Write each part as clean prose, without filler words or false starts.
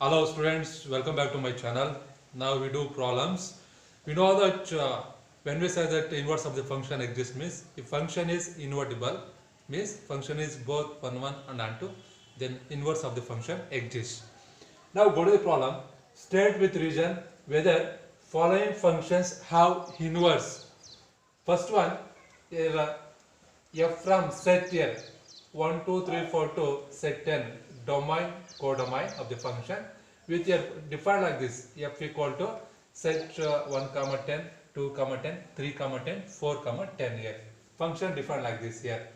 Hello students, welcome back to my channel. Now we do problems. We know that when we say that inverse of the function exists means if function is invertible means function is both 1 and onto, then inverse of the function exists. Now go to the problem. State with reason whether following functions have inverse. First one is f from set here 1 2 3 4 to set 10 domain codomain of the function with f defined like this f equal to set 1 comma 10 2 comma 10 3 comma 10 4 comma 10 here function defined like this here.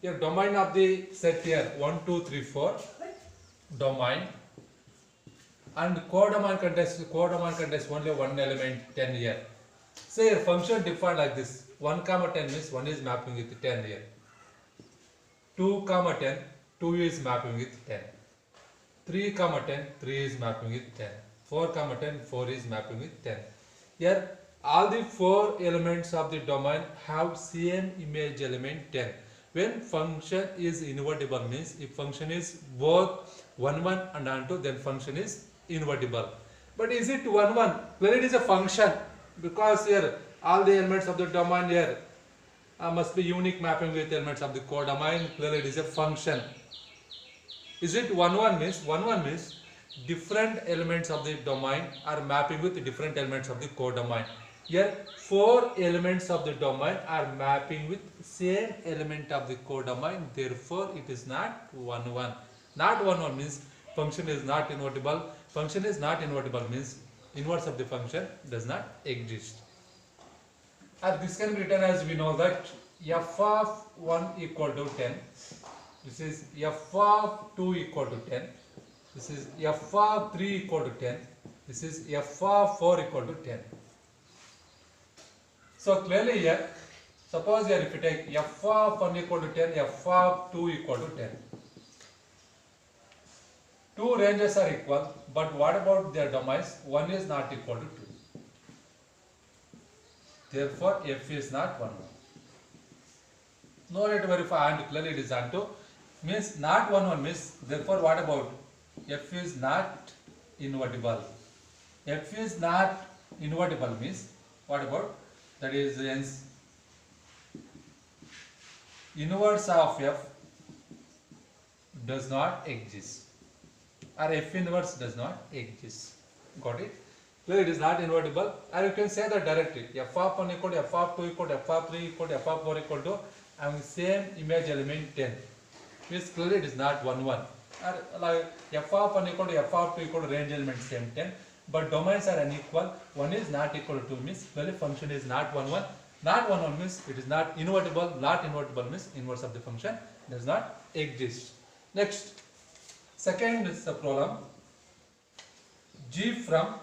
Here domain of the set here 1 2 3 4 domain and codomain contains only one element 10 here. Say a function defined like this 1 comma 10 means 1 is mapping with 10 here. 2 comma 10 2 is mapping with 10. 3 comma 10 3 is mapping with 10. 4 comma 10 4 is mapping with 10. Here all the 4 elements of the domain have same image element 10. When function is invertible means if function is both 1 1 and onto, then function is invertible. But is it 1 1? Well, it is a function because here all the elements of the domain here must be unique mapping with elements of the codomain. Clearly it is a function. Is it 1 1 means 1 1 means different elements of the domain are mapping with different elements of the codomain. Here 4 elements of the domain are mapping with same element of the codomain, therefore it is not 1 1. Not 1 1 means function is not invertible. Function is not invertible means inverse of the function does not exist. And this can be written as we know that f of 1 equal to 10. This is f of 2 equal to 10. This is f of 3 equal to 10. This is f of 4 equal to 10. So clearly here, suppose here if you take f of 1 equal to 10, f of 2 equal to 10. Two ranges are equal, but what about their domains? 1 is not equal to 2. Therefore, f is not 1 1. No need to verify and clearly it is onto. Means not 1 1 means, therefore what about f is not invertible. F is not invertible means what about, that is hence inverse of f does not exist or f inverse does not exist. Got it? Well, it is not invertible, or you can say that directly f of 1 equal to f of 2 equal to f of 3 equal to f of 4 equal to having same image element 10. Means clearly it is not 1 1. Or like f of 1 equal to f of 2 equal to range element same 10, but domains are unequal. 1 is not equal to 2 means clearly function is not 1 1. Not 1 1 means it is not invertible. Not invertible means inverse of the function does not exist. Next, second is the problem. G from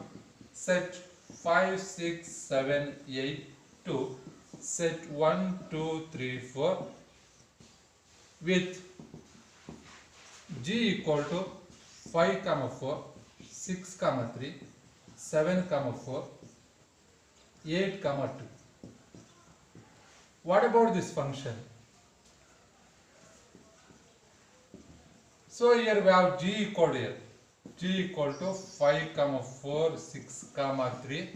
set 5 6 7 8 to set 1 2 3 4 with g equal to 5 comma 4 6 comma 3 7 comma 4 8 comma 2. What about this function? So here we have g equal to here. G equal to 5 comma 4 6 comma 3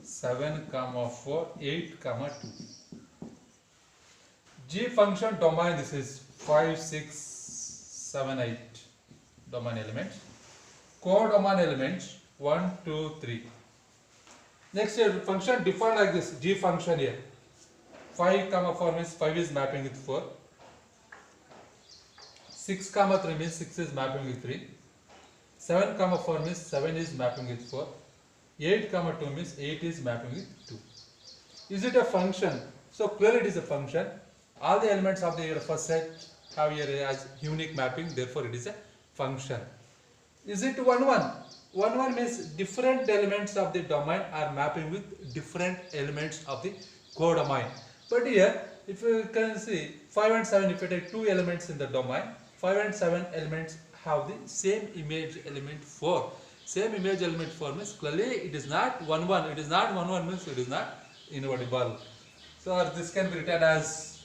7 comma 4 8 comma 2. G function domain, this is 5 6 7 8 domain elements. Codomain elements 1 2 3. Next here function defined like this. G function here 5 comma 4 means 5 is mapping with 4. 6 comma 3 means 6 is mapping with 3. 7 comma 4 means 7 is mapping with 4. 8 comma 2 means 8 is mapping with 2. Is it a function? So clearly it is a function. All the elements of the first set have here as unique mapping, therefore it is a function. Is it 1 1? 1 1 means different elements of the domain are mapping with different elements of the codomain. But here if you can see 5 and 7, if you take two elements in the domain, 5 and 7 elements have the same image element 4. Same image element 4 means clearly it is not 1 1. It is not 1 1 means it is not invertible. So this can be written as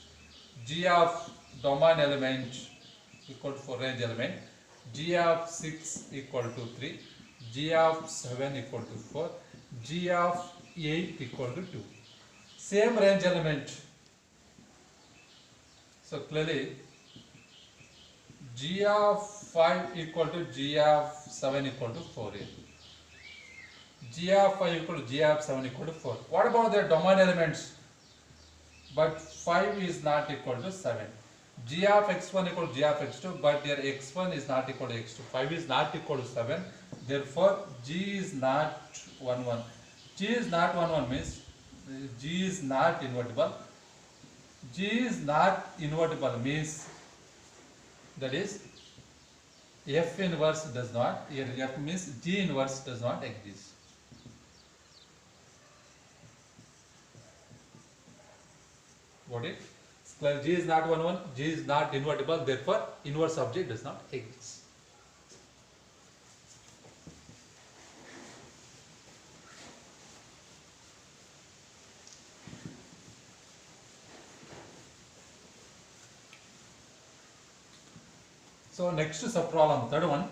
g of domain element equal to 4 range element, g of 6 equal to 3, g of 7 equal to 4, g of 8 equal to 2. Same range element. So clearly g of 5 equal to g of 7 equal to 4 here. G of 5 equal to g of 7 equal to 4. What about the domain elements? But 5 is not equal to 7. G of x1 equal to g of x2, but their x1 is not equal to x2. 5 is not equal to 7. Therefore, g is not 1 1. G is not 1 1 means g is not invertible. G is not invertible means that is F inverse does not. Here F means G inverse does not exist. What it? G is not 1 1. G is not invertible. Therefore, inverse object does not exist. So next sub problem, third one.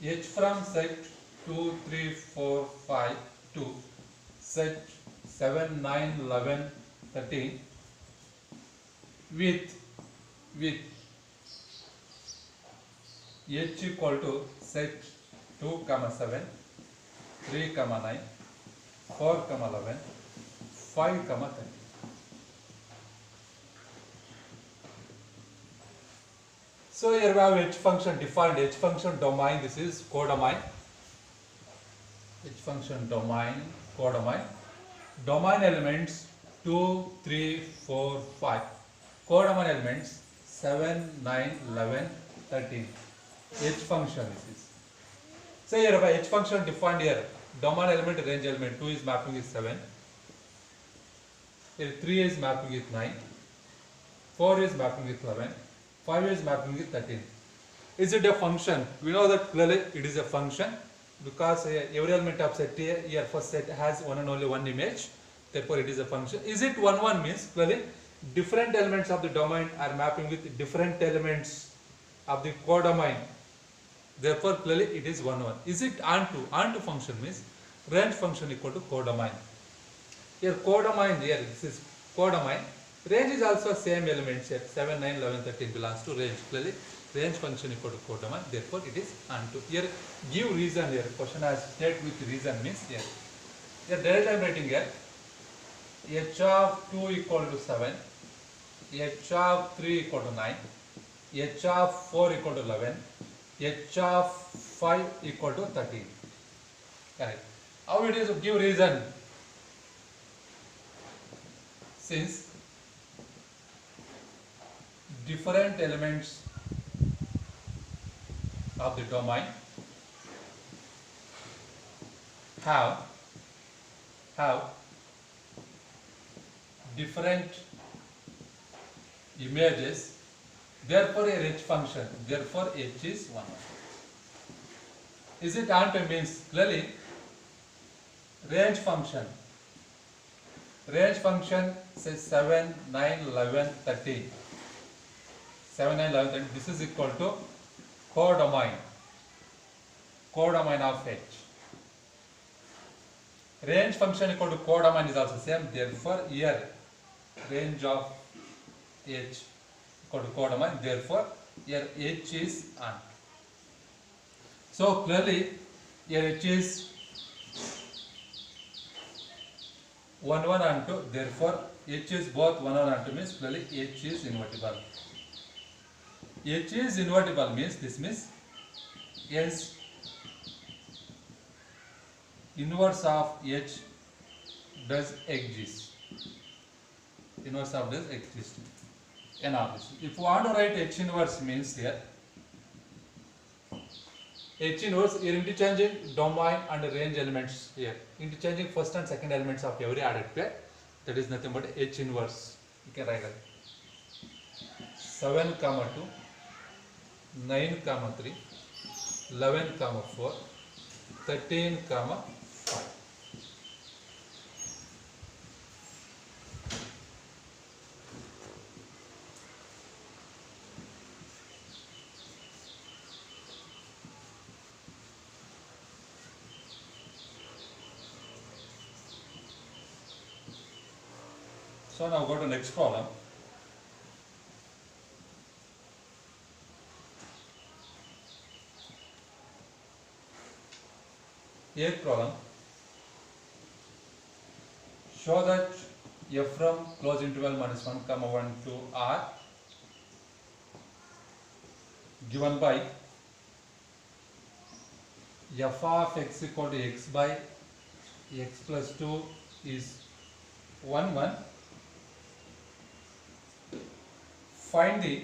H from set 2, 3, 4, 5 to set 7, 9, 11, 13 with H equal to set 2, 7, 3, 9, 4, 11, 5, 13. So here we have H function defined, H function domain, this is codomain. H function domain, codomain. Domain elements 2, 3, 4, 5. Codomain elements 7, 9, 11, 13. H function this is. So here by H function defined here. Domain element, range element, 2 is mapping is 7. Here 3 is mapping with 9. 4 is mapping with 11. 5 is mapping with 13. Is it a function? We know that clearly it is a function because every element of set A, here first set has one and only one image. Therefore it is a function. Is it 1 1 means clearly different elements of the domain are mapping with different elements of the codomain. Therefore clearly it is 1 1. Is it onto? Onto function means range function equal to codomain. Here codomain, here this is codomain. Range is also same elements here, 7, 9, 11, 13 belongs to range. Clearly, range function equal to codomain, therefore it is onto. Here, give reason here. Question has state with reason means here. Here, direct I am writing here. H of 2 equal to 7, H of 3 equal to 9, H of 4 equal to 11, H of 5 equal to 13. Correct. How it is? Give reason. Since different elements of the domain have different images, therefore a H function, therefore H is 1 1. Is it onto means clearly range function says 7, 9, 11, 13. 7, 9, 11, 13. This is equal to codomain of H. Range function equal to codomain is also same. Therefore, here range of H equal to codomain. Therefore, here H is on. So clearly, here H is 1 1 and 2. Therefore, H is both 1 1 and 2 means clearly H is invertible. H is invertible means this means S inverse of H does exist. Inverse of does exist. Analysis. If you want to write H inverse means here H inverse here interchanging domain and range elements here. Interchanging first and second elements of every added pair. That is nothing but H inverse. You can write it. 7, 2. 9, 3, 11, 4, 13, 5. So now go to next problem. Eighth problem. Show that f from close interval minus 1 comma 1 to r given by f of x equal to x by x plus 2 is 1 1. Find the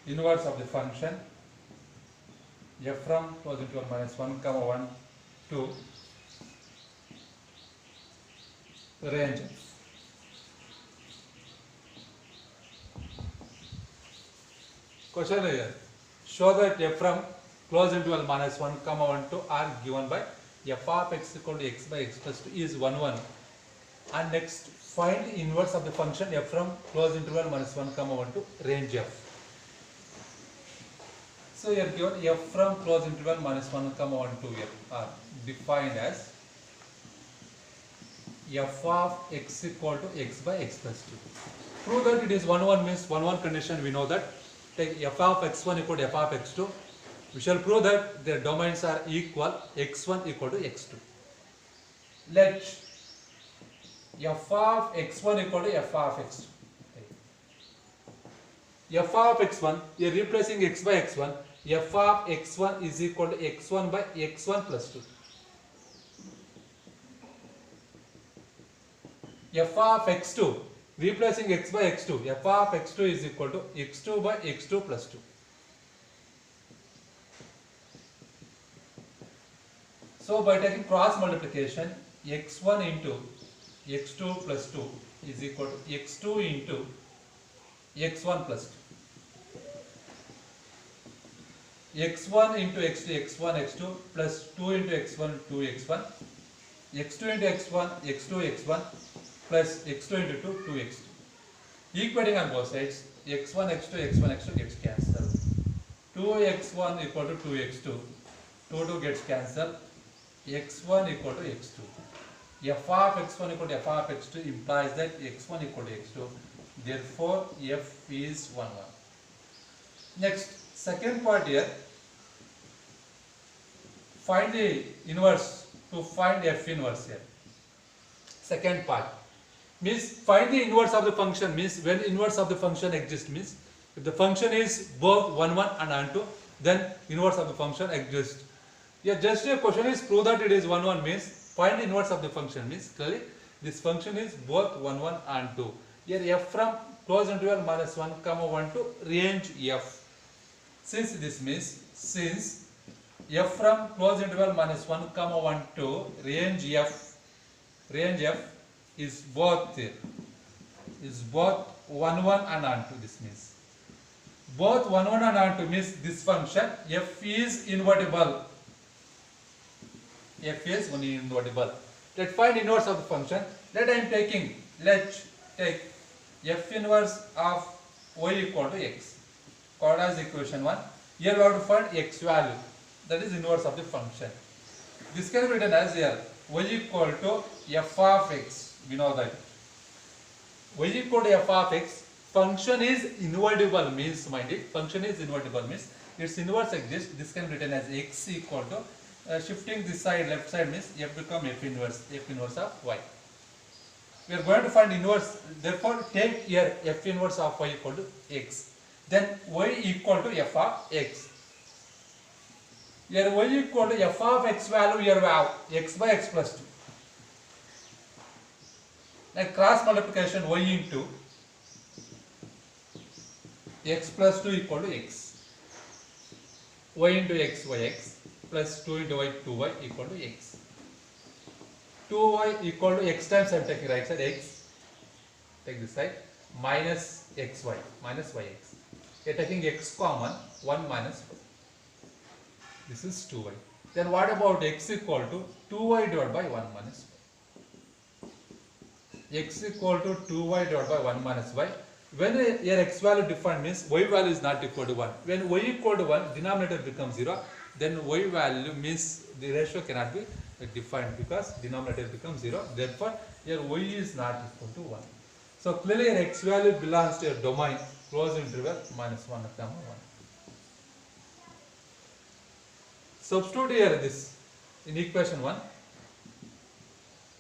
inverse of the function f from close interval minus 1 comma 1 to range f. Question here. Show that f from close interval minus 1 comma 1 to r given by f of x equal to x by x plus 2 is 1 1. And next find the inverse of the function f from close interval minus 1 comma 1 to range f. So here given f from close interval minus 1 comma 1 to f are defined as f of x equal to x by x plus 2. Prove that it is 1 1 means 1 1 condition. We know that. Take f of x1 equal to f of x2. We shall prove that their domains are equal, x1 equal to x2. Let f of x1 equal to f of x2. F of x1, you are replacing x by x1. F of x1 is equal to x1 by x1 plus 2. F of x2, replacing x by x2. F of x2 is equal to x2 by x2 plus 2. So by taking cross multiplication, x1 into x2 plus 2 is equal to x2 into x1 plus 2. x1 into x2, x1, x2 plus 2 into x1, 2x1. x2 into x1, x2, x1 plus x2 into 2, 2x2. Equating on both sides, x1, x2, x1, x2 gets cancelled. 2x1 equal to 2x2. 2 gets cancelled. x1 equal to x2. F of x1 equal to f of x2 implies that x1 equal to x2. Therefore, f is 1 1. Next, second part here. Find the inverse to find f inverse here. Second part means find the inverse of the function, means when inverse of the function exists, means if the function is both 1 1 and onto, then inverse of the function exists. Yeah, just a question is prove that it is 1 1 means find the inverse of the function, means clearly this function is both 1 1 and 2. Here f from close interval minus 1 comma 1 to range f. Since this means since f from close interval minus 1 comma 1 to range f is both 1 1 and onto. This means both 1 1 and onto means this function f is invertible. F is only invertible. Let's find inverse of the function. Let's take f inverse of y equal to x. Called as equation 1. Here we have to find x value. That is inverse of the function. This can be written as here y equal to f of x. We know that y equal to f of x. Function is invertible means, mind it, function is invertible means its inverse exists. This can be written as x equal to shifting this side, left side means f become f inverse of y. We are going to find inverse, therefore take here f inverse of y equal to x. Then y equal to f of x. Here y equal to f of x value, here we have x by x plus 2. Now cross multiplication y into x plus 2 equal to x. Y into x, yx. Plus 2 into y, 2y equal to x. 2y equal to x times I am taking right side x. Take this side. Minus xy. Minus yx. We are taking x common. 1 minus y. This is 2y. Then what about x equal to 2y divided by 1 minus y. X equal to 2y divided by 1 minus y. When your x value defined means y value is not equal to 1. When y equal to 1, denominator becomes 0. Then y value means the ratio cannot be defined because denominator becomes 0. Therefore, your y is not equal to 1. So clearly your x value belongs to your domain closed interval minus 1 comma 1. Substitute here this in equation 1.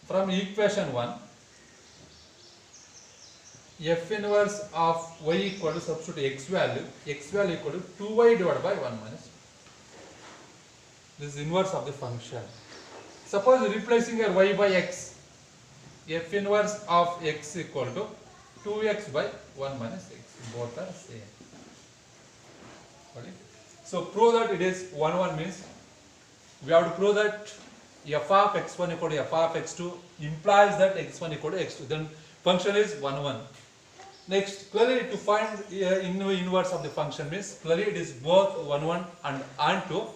From equation 1, f inverse of y equal to substitute x value equal to 2y divided by 1 minus 1. This is inverse of the function. Suppose replacing your y by x, f inverse of x equal to 2x by 1 minus x. Both are same. Okay. So prove that it is 1 1 means we have to prove that f of x1 equal to f of x2 implies that x1 equal to x2. Then function is 1 1. Next, clearly to find inverse of the function means clearly it is both 1 1 and 2.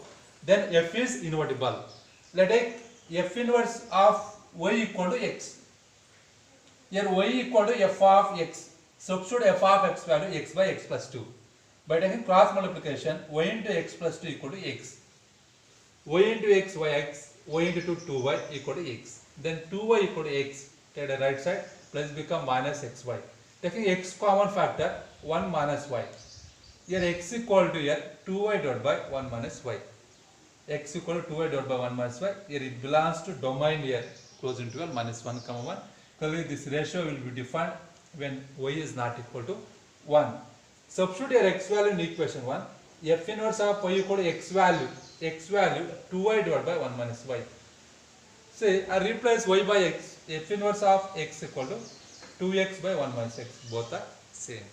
Then f is invertible. Let us take f inverse of y equal to x. Here y equal to f of x. Substitute f of x value x by x plus 2. By taking cross multiplication, y into x plus 2 equal to x. Y into x y x, y into 2y equal to x. Then 2y equal to x, take the right side, plus become minus xy. Taking x common factor, 1 minus y. Here x equal to here 2y divided by 1 minus y. X equal to 2y divided by 1 minus y. Here it belongs to domain here, closed interval minus 1 comma 1. Clearly this ratio will be defined when y is not equal to 1. Substitute your x value in equation 1. F inverse of y equal to x value 2y divided by 1 minus y. Say I replace y by x, f inverse of x equal to 2x by 1 minus x. Both are same.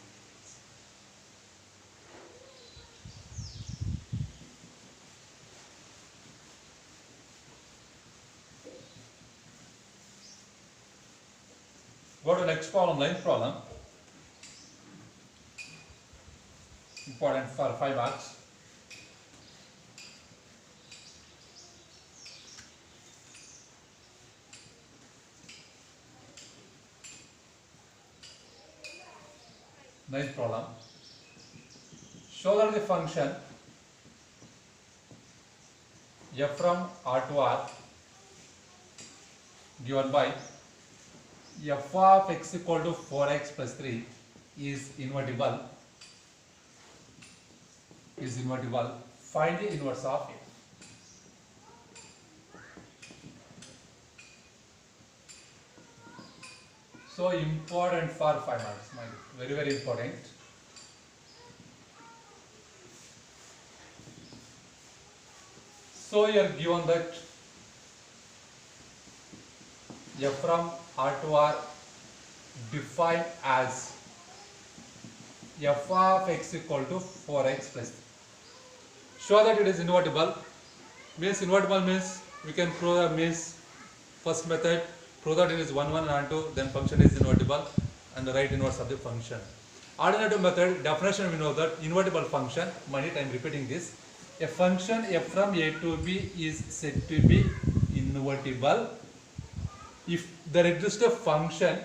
Go to next problem, ninth problem. Important for 5 marks. Ninth problem. Show that the function f from R to R given by f of x equal to 4x plus 3 is invertible. Find the inverse of f. So important for 5 marks, very very important. So you are given that f from R to R defined as f of x equal to 4x plus 3. Show that it is invertible. Invertible means we can prove the means first method, prove that it is 1 1 and 2, then function is invertible and the right inverse of the function. Alternative method, definition we know that invertible function, I am repeating this, a function f from a to b is said to be invertible if there exists a function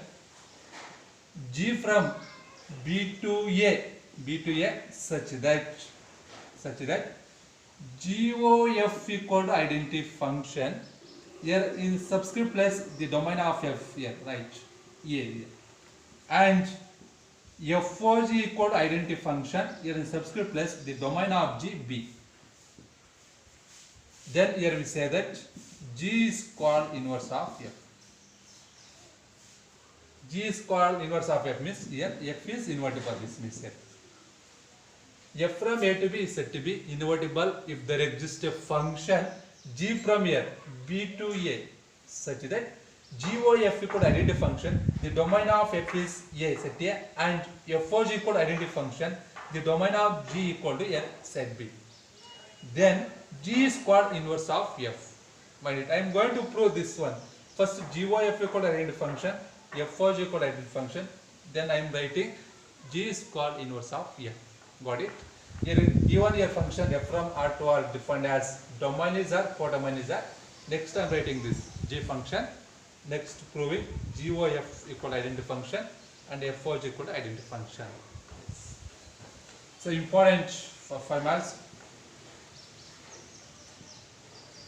g from b to a such that GOF equal to identity function. Here in subscript place the domain of f here, right? A. And FOG equal to identity function. Here in subscript place the domain of G B. Then here we say that G is called inverse of f. G is called inverse of f means here f is invertible. This means here f from a to b is said to be invertible if there exists a function g from here b to a such that GOF equal to identity function, the domain of f is a set a, and FOG equal to identity function, the domain of G equal to a set b. Then G is called inverse of f. Mind it, I am going to prove this one. First GOF equal to identity function, FOG equal to identity function, then I am writing G is called inverse of f. Got it? Here given your function f from R to R defined as domain is R, codomain is R. Next I am writing this G function. Next proving GOF equal identity function and f of g equal to identity function. So important for 5 marks.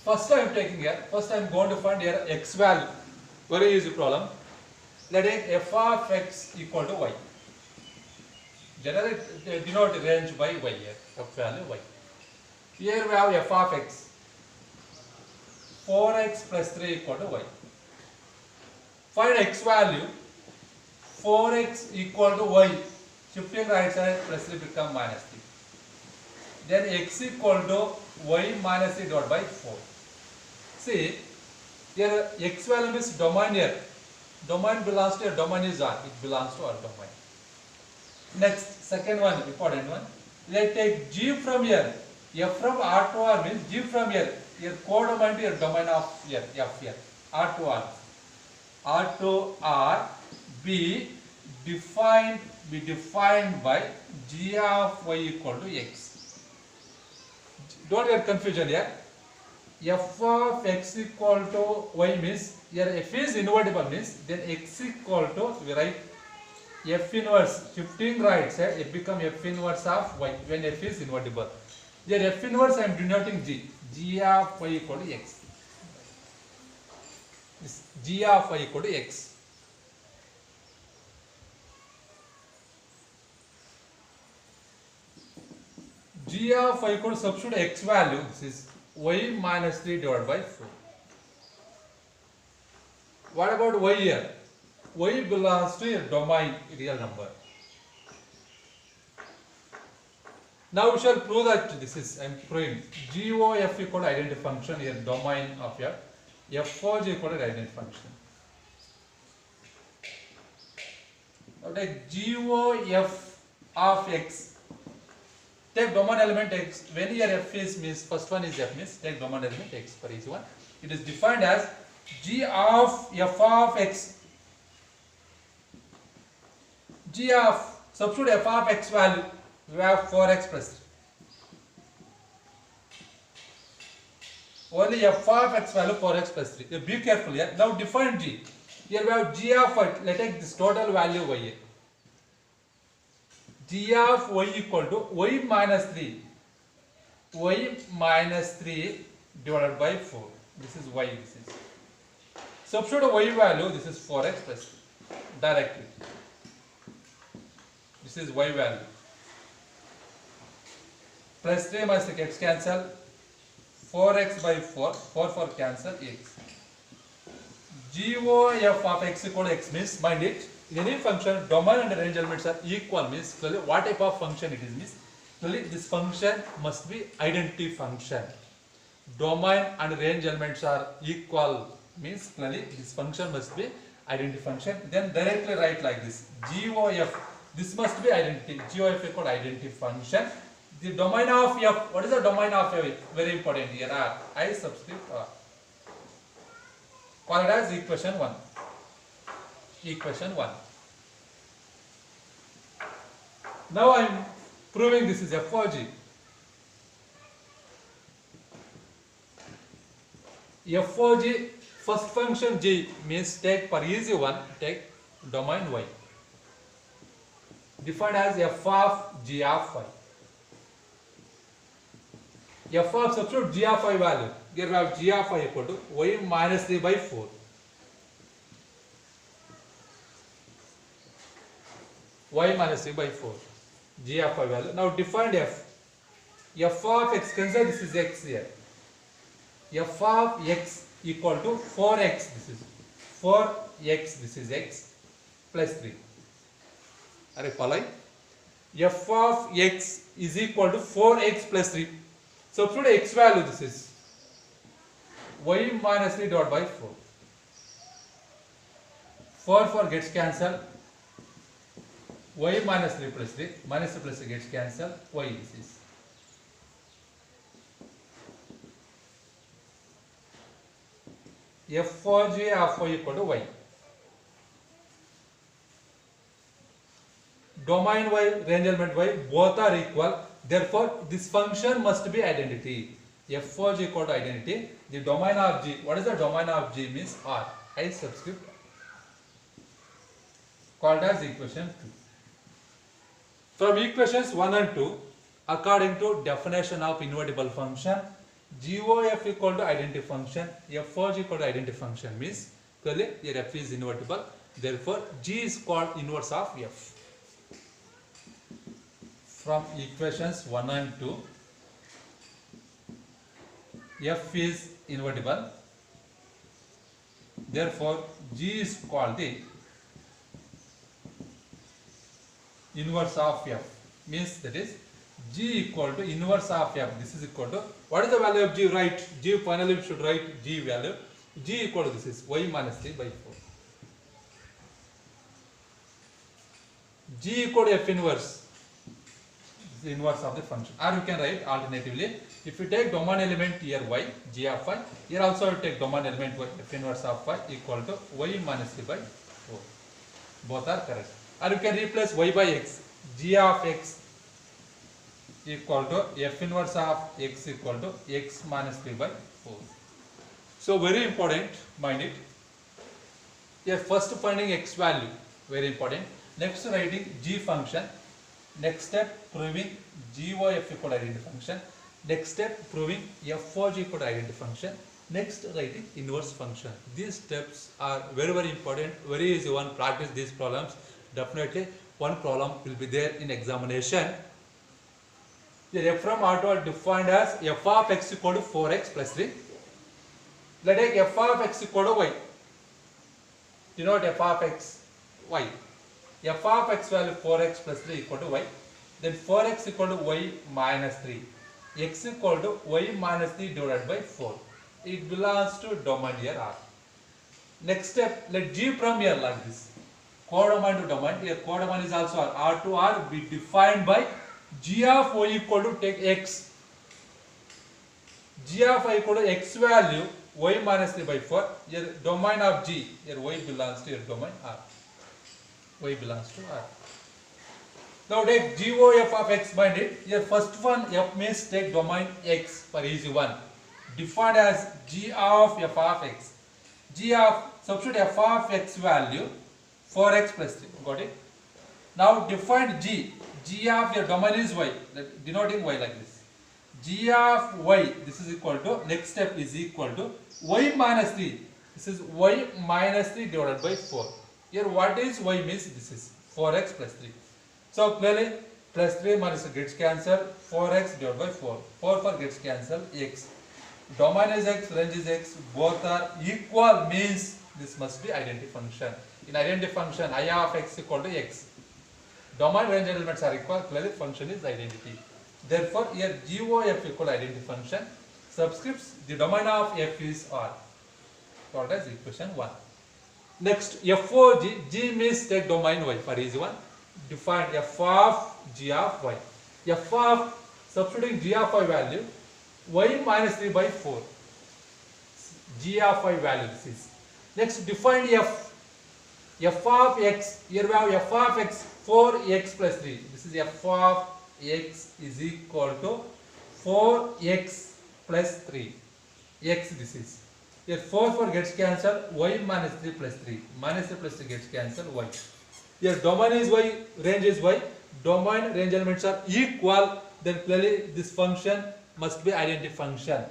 First I am taking here, first I am going to find here x value. Very easy problem. Let it f of x equal to y. Generally denote range by y here, f value y. Here we have f of x. 4x plus 3 equal to y. Find x value. 4x equal to y. Shifting right side plus 3 become minus 3. Then x equal to y minus 3 divided by 4. See, here x value is domain here. Domain belongs to a domain is R. It belongs to our domain. Next, second one, important one. Let's take G from here. F from R to R means G from here. Here codomain to your domain of here, F here. R to R. R to R be defined by G of y equal to x. Don't get confusion here. F of x equal to y means here f is invertible means then x equal to we write f inverse shifting right side it become f inverse of y when f is invertible. Here f inverse I am denoting g of y equal to x. This g of y equal to x. G of y equal to substitute x value. This is y minus 3 divided by 4. What about y here? Y belongs to a domain real number. Now we shall prove that this is I am proving GOF equal to identity function here domain of your f of g equal to identity function. Now take GOF of x. Take domain element x. When your f is means first one is f means take domain element x for each one. It is defined as g of f of x. G of substitute f of x value. We have 4x plus 3. Only f of x value 4x plus 3. Be careful here. Now define g. Here we have g of y. Let's take this total value y. G of y equal to y minus 3. Y minus 3 divided by 4. This is y. This is. Substitute y value. This is 4x plus 3. Directly. This is y value. Plus 3 minus 6 x cancel. 4x by 4. 4 cancel x. GOF of x equal to x means mind it. In any function, domain and range elements are equal means clearly what type of function it is means clearly this function must be identity function. Domain and range elements are equal means clearly this function must be identity function. Then directly write like this. GOF, this must be identity. GOF equal to identity function. The domain of f, what is the domain of f? Very important here. R. I subscript R. Call it as equation 1. Equation 1. Now I am proving this is f of g. F of g, first function g means take for easy one, take domain y. Defined as f of g of y. F of substitute g of y value. Here we have g of y equal to y minus 3 by 4. Y minus 3 by 4. G of y value. Now defined f. F of x, consider this is x here. F of x equal to 4x. This is 4x. This is x plus 3. Are you following? F of x is equal to 4x plus 3. Substitute x value. This is y minus 3 divided by 4. 4 gets cancelled. Y minus 3 plus 3. Minus 3 plus 3 gets cancelled. Y this is. F of g of y equal to y. Domain y, range element y, both are equal. Therefore, this function must be identity. F of g equal to identity. The domain of g. What is the domain of g means R. I subscript. called as equation 2. From equations 1 and 2, according to definition of invertible function, GOF equal to identity function, FOG equal to identity function means clearly your F is invertible, therefore G is called inverse of F. From equations 1 and 2, F is invertible, therefore G is called the inverse of F, means that is G equal to inverse of F. This is equal to, what is the value of G? Right, G finally we should write G value. G equal to, this is y minus 3 by 4. G equal to F inverse, the inverse of the function. Or you can write alternatively, if you take domain element here y, G of y, here also you take domain element y, F inverse of y equal to y minus 3 by 4. Both are correct. Or you can replace y by x, G of x equal to F inverse of x equal to x minus 3 by 4. So very important, mind it. Here first finding x value, very important. Next writing G function. Next step proving GOF equal to identity function. Next step proving FOG equal to identity function. Next writing inverse function. These steps are very important, very easy one. Practice these problems. Definitely one problem will be there in examination. The F from R2 defined as f of x equal to 4x plus 3. Let us take f of x equal to y. Denote f of x, y. F of x value 4x plus 3 equal to y. Then 4x equal to y minus 3. X equal to y minus 3 divided by 4. It belongs to domain here R. Next step, let G from here like this. Codomain to domain. Here codomain is also R. R to R be defined by G of y equal to take x. G of y equal to x value y minus 3 by 4. Here domain of G. Here y belongs to your domain R. Y belongs to R. Now take GOF of x by it. Here first one f means take domain x for easy one. Defined as G of f of x. G of substitute f of x value 4x plus 3. Got it? Now define G. G of your domain is y, denoting y like this. G of y, this is equal to, next step is equal to y minus 3. This is y minus 3 divided by 4. Here what is y means this is 4x plus 3. So clearly plus 3 minus gets cancelled, 4x divided by 4. 4 for gets cancelled, x. Domain is x, range is x, both are equal means this must be identity function. In identity function, I of x equal to x. Domain range elements are equal, clearly function is identity. Therefore, here GOF equal to identity function. Subscripts, the domain of f is R. Called as equation 1. Next, FOG, G means take domain y for easy one. Define f of g of y. F of substituting g of y value y minus 3 by 4. G of y value this is. Next, define f. F of x, here we have f of x 4x plus 3. This is f of x is equal to 4x plus 3. X this is. Here 4 gets cancelled, y minus 3 plus 3. Minus 3 plus 3 gets cancelled, y. Here domain is y, range is y. Domain, range elements are equal. Then clearly this function must be identity function.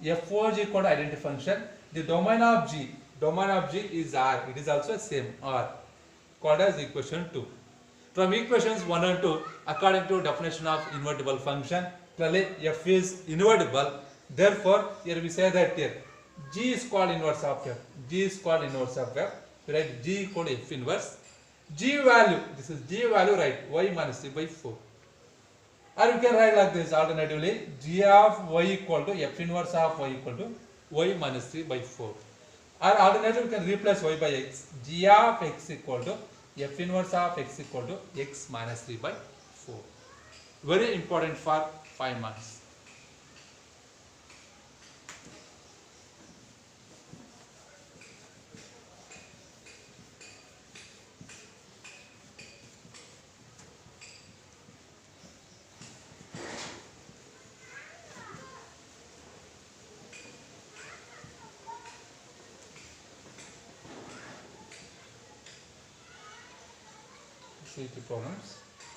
FOG equal to identity function. The domain of G is R. It is also same R. Called as equation 2. From equations 1 and 2, according to definition of invertible function, clearly f is invertible. Therefore, here we say that here G is called inverse of f. G is called inverse of f. We write G equal to f inverse. G value, this is G value, right? Y minus 3 by 4. Or you can write like this alternatively, G of y equal to f inverse of y equal to y minus 3 by 4. Or alternatively, you can replace y by x. G of x equal to f inverse of x equal to x minus 3 by 4. Very important for 5 marks. see the problems.